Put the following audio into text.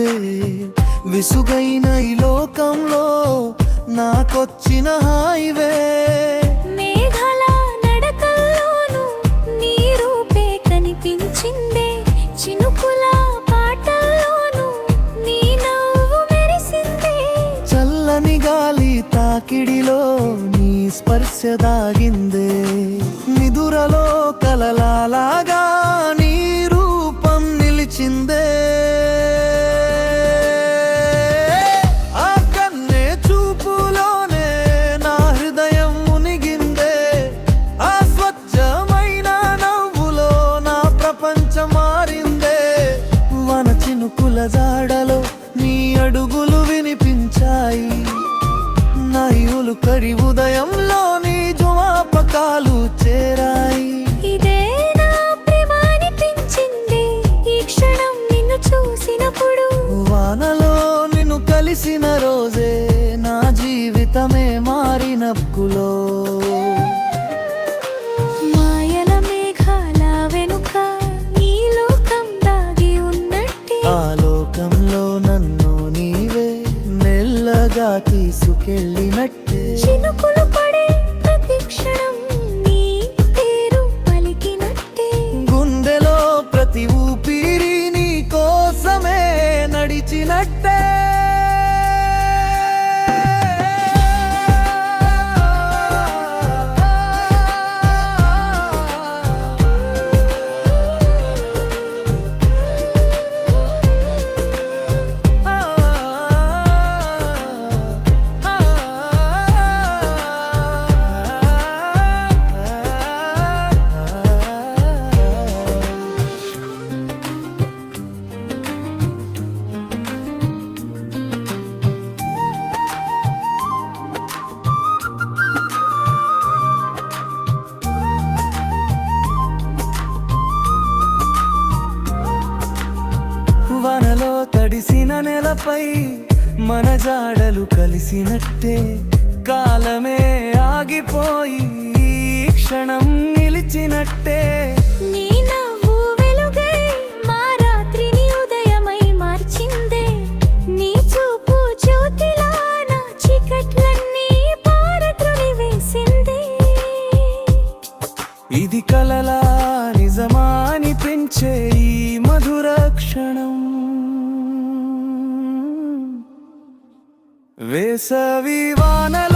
నువ్వే విసుగైన ఈ లోకంలో నాకొచ్చిన హైవే మేఘాల నడకల్లోనూ నీ రూపే కనిపించిందే చినుకుల పాటల్లోనూ నీ నవ్వు మెరిసిందే చల్లని గాలి తాకిడిలో నీ స్పర్శ దాగిందే నిదురలో కలలాగా నీ రూపం నిలిచిందే ఆ కన్నే చూపులోనే నా హృదయం మునిగిందే ఆ స్వచ్ఛమైన నవ్వులో నా ప్రపంచం మారిందే వన చినుకుల జాడలో నీ అడుగులు వినిపించాయి నయులు కరి ఉదయంలో నీ జ్ఞాపకాలు చేరాయి ఇదే నా ప్రేమ అనిపించింది ఈ క్షణం నిన్ను చూసినప్పుడు వానలో నిన్ను కలిసిన రోజే నా జీవితమే మారినప్పులో మాయల మేఘాల వెనుక ఈ లోకం దాగి ఉన్నట్టే ఆ లోకంలో నన్ను నీవే మెల్లగా తీసుకెళ్ళినట్టే చినుకులు పడే ప్రతి క్షణం నీ పేరు పలికినట్టే గుండెలో ప్రతి ఊపిరి నీ కోసమే నడిచినట్టే వనలో తడిసిన నెలపై మన జాడలు కలిసినట్టే కాలమే ఆగిపోయి ఈ క్షణం నిలిచినట్టే నీ నవ్వు వెలుగై మా రాత్రిని ఉదయమై మార్చిందే నీ చూపు జ్యోతిలా నా చీకట్లన్నీ పారద్రోలి వేసిందే ఇది కలలా నిజమా అనిపించే ఈ మధుర క్షణం వేసవి వానల